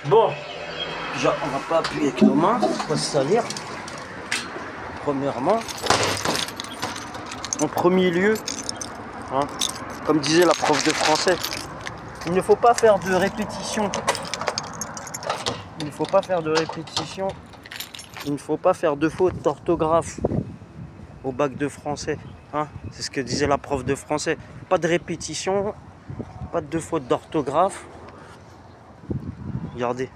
Bon, déjà, on va pas appuyer avec nos mains, on va se salir. Premièrement, en premier lieu, hein, comme disait la prof de français, il ne faut pas faire de répétition. Il ne faut pas faire de répétition. Il ne faut pas faire de fautes d'orthographe au bac de français. Hein, c'est ce que disait la prof de français. Pas de répétition, pas de fautes d'orthographe. Regardez.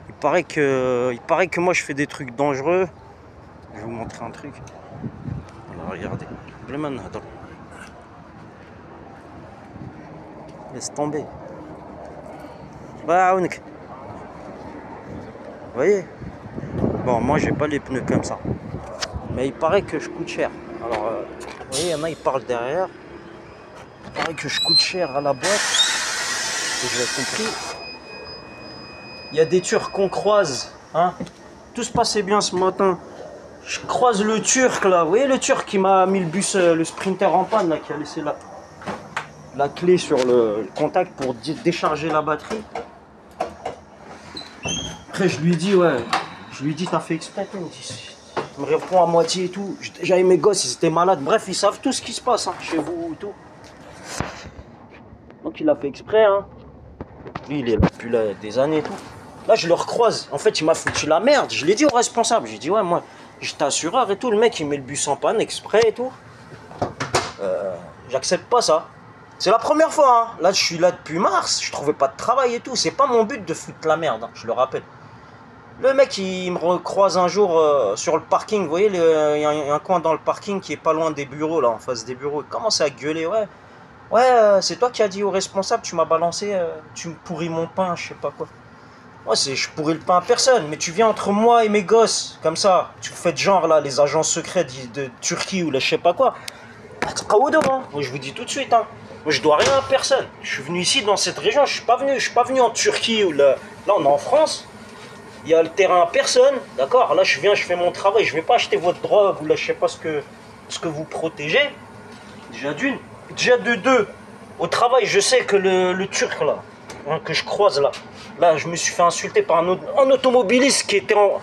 Il paraît que moi je fais des trucs dangereux. Je vais vous montrer un truc. Alors regardez. Laisse tomber. Bah, vous voyez? Bon, moi j'ai pas les pneus comme ça. Mais il paraît que je coûte cher. Alors, vous voyez, il y en a, ils parlent derrière. Il paraît que je coûte cher à la boîte. Et j'ai compris. Il y a des Turcs qu'on croise. Hein. Tout se passait bien ce matin. Je croise le Turc là. Vous voyez le Turc qui m'a mis le bus, le Sprinter en panne là, qui a laissé la clé sur le contact pour décharger la batterie. Après je lui dis ouais. Je lui dis t'as fait exprès. Il me répond à moitié et tout. J'avais mes gosses, ils étaient malades. Bref, ils savent tout ce qui se passe hein, chez vous et tout. Donc il a fait exprès. Hein. Lui, il est là depuis là, des années et tout. Là, je le recroise. En fait, il m'a foutu la merde. Je l'ai dit au responsable. J'ai dit, ouais, moi, j'étais assureur et tout. Le mec, il met le bus en panne exprès et tout. J'accepte pas ça. C'est la première fois. Hein. Là, je suis là depuis mars. Je trouvais pas de travail et tout. C'est pas mon but de foutre la merde. Hein, je le rappelle. Le mec, il me recroise un jour sur le parking. Vous voyez, il y a un coin dans le parking qui est pas loin des bureaux, là, en face des bureaux. Il commence à gueuler, ouais. Ouais, c'est toi qui as dit au responsable, tu m'as balancé, tu me pourris mon pain, je sais pas quoi. Ouais, je pourris le pain à personne, mais tu viens entre moi et mes gosses, comme ça. Tu fais de genre, là, les agents secrets de Turquie ou là, je sais pas quoi. Moi, je vous dis tout de suite, hein. Moi, je dois rien à personne. Je suis venu ici, dans cette région, je suis pas venu en Turquie ou là. Là, on est en France. Il y a le terrain à personne, d'accord. Là, je viens, je fais mon travail. Je vais pas acheter votre drogue ou là, je sais pas ce que vous protégez. Déjà d'une. Déjà de deux. Au travail, je sais que le Turc, là, hein, que je croise, là, je me suis fait insulter par un automobiliste qui était en...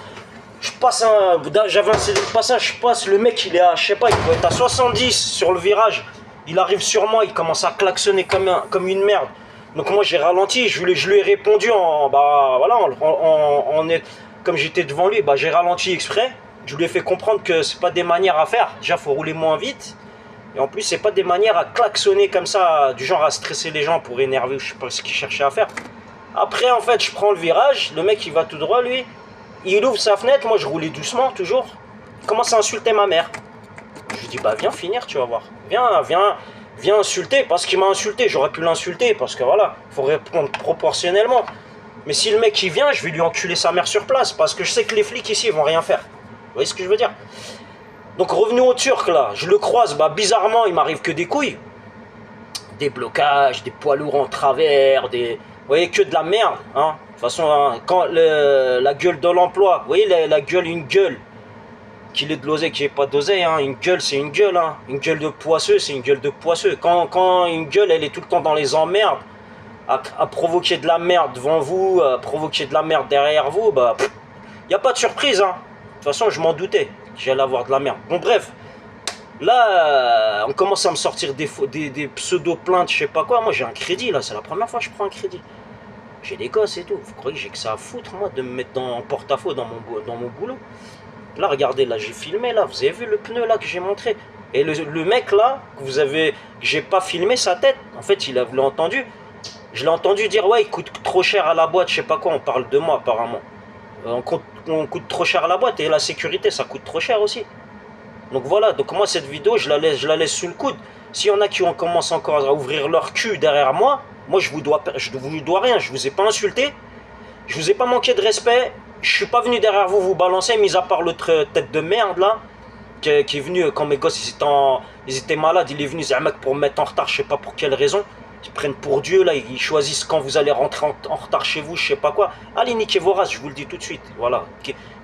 J'avais un CD de passage, je passe, le mec, il est à, je sais pas, il doit être à 70 sur le virage. Il arrive sur moi, il commence à klaxonner comme une merde. Donc moi j'ai ralenti, je lui ai répondu comme j'étais devant lui, j'ai ralenti exprès. Je lui ai fait comprendre que c'est pas des manières à faire. Déjà faut rouler moins vite. Et en plus c'est pas des manières à klaxonner comme ça, du genre à stresser les gens pour énerver, je sais pas ce qu'il cherchait à faire. Après en fait je prends le virage, le mec il va tout droit lui. Il ouvre sa fenêtre, moi je roulais doucement toujours. Il commence à insulter ma mère. Je lui dis viens finir, tu vas voir. Viens insulter parce qu'il m'a insulté. J'aurais pu l'insulter parce que voilà, il faut répondre proportionnellement. Mais si le mec il vient, je vais lui enculer sa mère sur place parce que je sais que les flics ici ils vont rien faire. Vous voyez ce que je veux dire? Donc revenu au Turc là, je le croise, bizarrement il m'arrive que des couilles. Des blocages, des poids lourds en travers, vous voyez que de la merde. Hein. De toute façon, hein, quand la gueule de l'emploi, vous voyez la gueule, une gueule. Qu'il ait de l'oseille, qu'il n'y ait pas d'oseille, hein. Une gueule c'est une gueule, hein. Une gueule de poisseux c'est une gueule de poisseux. Quand une gueule elle est tout le temps dans les emmerdes, à provoquer de la merde devant vous, à provoquer de la merde derrière vous, il n'y a pas de surprise, hein. De toute façon je m'en doutais que j'allais avoir de la merde. Bon bref, là on commence à me sortir des pseudo-plaintes, je sais pas quoi. Moi j'ai un crédit là, c'est la première fois que je prends un crédit. J'ai des gosses et tout, vous croyez que j'ai que ça à foutre moi de me mettre en porte-à-faux dans mon boulot? Là, regardez, là, j'ai filmé, là, vous avez vu le pneu, là, que j'ai montré. Et le mec, là, j'ai pas filmé sa tête. En fait, je l'ai entendu dire, ouais, il coûte trop cher à la boîte, je sais pas quoi, on parle de moi, apparemment. On coûte trop cher à la boîte, et la sécurité, ça coûte trop cher aussi. Donc voilà, donc moi, cette vidéo, je la laisse sous le coude. S'il y en a qui commencent encore à ouvrir leur cul derrière moi, moi, je vous dois rien, je vous ai pas insulté, je vous ai pas manqué de respect. Je suis pas venu derrière vous balancer, mis à part l'autre tête de merde là, qui est venu quand mes gosses ils étaient malades, il est venu Zamak pour me mettre en retard, je sais pas pour quelle raison. Ils prennent pour Dieu là, ils choisissent quand vous allez rentrer en retard chez vous, je sais pas quoi. Allez niquez vos races, je vous le dis tout de suite. Voilà,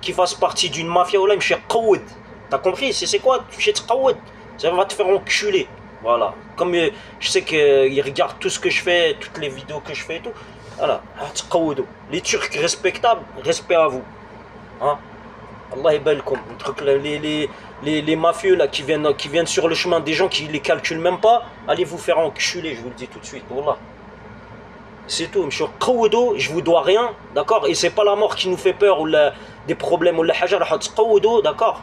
qui fasse partie d'une mafia ou là, monsieur Qaoud. T'as compris? C'est quoi? Monsieur Qaoud. Ça va te faire enculer. Voilà. Comme je sais qu'ils regardent tout ce que je fais, toutes les vidéos que je fais et tout. Voilà. Les Turcs respectables, respect à vous. Hein? Allah yabalkoum. Les mafieux là qui viennent sur le chemin, des gens qui les calculent même pas, allez vous faire enculer, je vous le dis tout de suite. Wallah. C'est tout, monsieur Qawdo, je vous dois rien, d'accord? Et c'est pas la mort qui nous fait peur ou des problèmes ou la hajar, d'accord?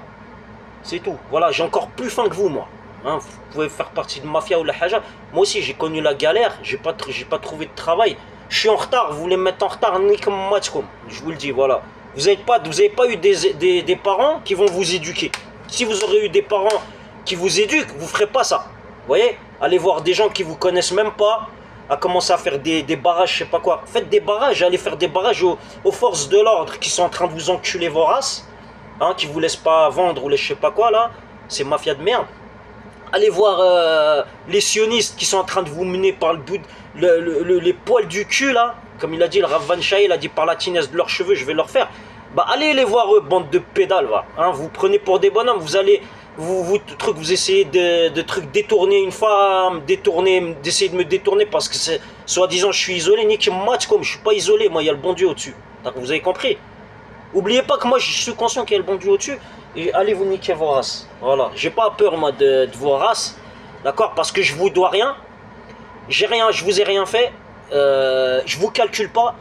C'est tout. Voilà, j'ai encore plus faim que vous, moi. Hein, vous pouvez faire partie de mafia ou la hajar. Moi aussi, j'ai connu la galère, j'ai pas trouvé de travail. Je suis en retard, vous voulez me mettre en retard, ni comme moi, je vous le dis, voilà. Vous n'avez pas eu des parents qui vont vous éduquer. Si vous aurez eu des parents qui vous éduquent, vous ne ferez pas ça. Vous voyez? Allez voir des gens qui ne vous connaissent même pas, à commencer à faire des barrages, je sais pas quoi. Faites des barrages, allez faire des barrages aux forces de l'ordre qui sont en train de vous enculer vos races, hein, qui vous laissent pas vendre ou les je sais pas quoi là. C'est mafia de merde. Allez voir les sionistes qui sont en train de vous mener par le bout, les poils du cul là. Comme il a dit, le Rav Van Shai, il a dit par la tinesse de leurs cheveux, je vais leur faire. Bah allez les voir eux, bande de pédales, va. Hein, vous prenez pour des bonhommes, vous allez, vous essayez de détourner une femme, d'essayer de me détourner parce que c'est, soi-disant je suis isolé, nique match comme je suis pas isolé, moi il y a le bon Dieu au-dessus. Vous avez compris? Oubliez pas que moi je suis conscient qu'il y a le bon Dieu au-dessus, et allez vous niquer vos races. Voilà, j'ai pas peur moi de vos races, d'accord, parce que je vous dois rien, je vous ai rien fait, je vous calcule pas.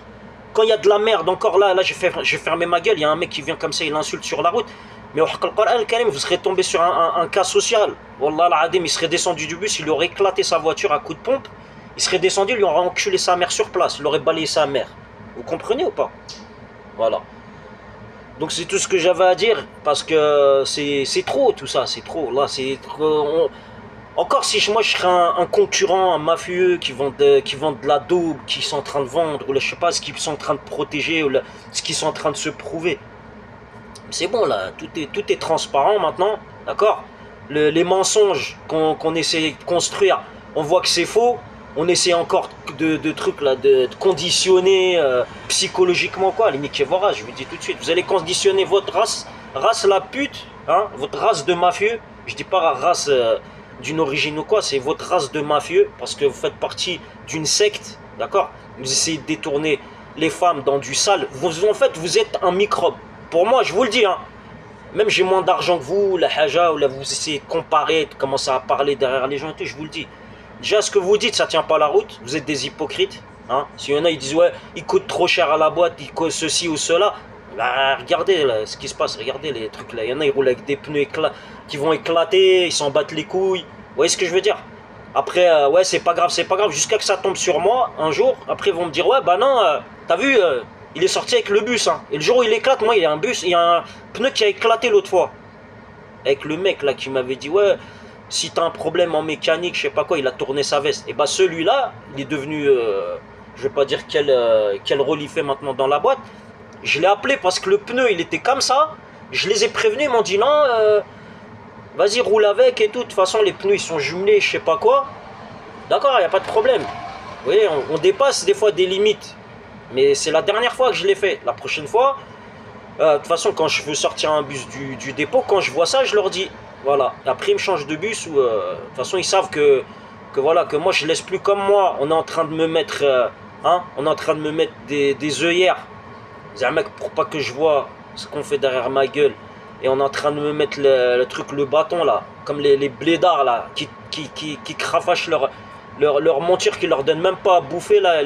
Quand il y a de la merde, encore là j'ai fermé ma gueule, il y a un mec qui vient comme ça, il insulte sur la route. Mais au Coran Karim, vous serez tombé sur un cas social. Wallah al-Adim, il serait descendu du bus, il aurait éclaté sa voiture à coups de pompe. Il serait descendu, il lui aurait enculé sa mère sur place, il aurait balayé sa mère. Vous comprenez ou pas? Voilà. Donc c'est tout ce que j'avais à dire, parce que c'est trop tout ça, c'est trop. Là, c'est trop. Encore si moi je serais un concurrent, un mafieux qui vend de la daube, qui sont en train de vendre, ou je sais pas, ce qu'ils sont en train de protéger, ou ce qu'ils sont en train de se prouver. C'est bon là, tout est transparent maintenant, d'accord? Les mensonges qu'on essaie de construire, on voit que c'est faux, on essaie encore de trucs là, de conditionner psychologiquement quoi, les Nikévora, je vous dis tout de suite, vous allez conditionner votre race la pute, hein, votre race de mafieux, je dis pas race d'une origine ou quoi, c'est votre race de mafieux, parce que vous faites partie d'une secte, d'accord? Vous essayez de détourner les femmes dans du sale, en fait vous êtes un microbe. Pour moi, je vous le dis, hein, même j'ai moins d'argent que vous, la haja, ou là vous essayez de comparer, de commencer à parler derrière les gens et tout, je vous le dis. Déjà, ce que vous dites, ça tient pas la route, vous êtes des hypocrites. Hein. S'il y en a, ils disent, ouais, il coûte trop cher à la boîte, il coûte ceci ou cela. Bah, regardez là, ce qui se passe, regardez les trucs là. Il y en a, ils roulent avec des pneus qui vont éclater, ils s'en battent les couilles. Vous voyez ce que je veux dire? Après, ouais, c'est pas grave, jusqu'à que ça tombe sur moi un jour. Après, ils vont me dire, ouais, bah non, t'as vu, il est sorti avec le bus. Hein. Et le jour où il éclate, moi, il y a un pneu qui a éclaté l'autre fois. Avec le mec là qui m'avait dit, ouais, si t'as un problème en mécanique, je sais pas quoi, il a tourné sa veste. Et bah celui-là, il est devenu, je vais pas dire quel rôle il fait maintenant dans la boîte. Je l'ai appelé parce que le pneu, il était comme ça. Je les ai prévenus, ils m'ont dit, non, vas-y, roule avec et tout. De toute façon, les pneus, ils sont jumelés, je sais pas quoi. D'accord, il n'y a pas de problème. Vous voyez, on dépasse des fois des limites. Mais c'est la dernière fois que je l'ai fait. La prochaine fois, de toute façon, quand je veux sortir un bus du dépôt, quand je vois ça, je leur dis. Voilà. Après, ils me changent de bus. De toute façon, ils savent voilà, que moi, je laisse plus comme moi. On est en train de me mettre, on est en train de me mettre des œillères. C'est un mec pour pas que je vois ce qu'on fait derrière ma gueule. Et on est en train de me mettre le truc, le bâton là, comme les blédards là, qui crafachent leur monture, qui leur donne même pas à bouffer là.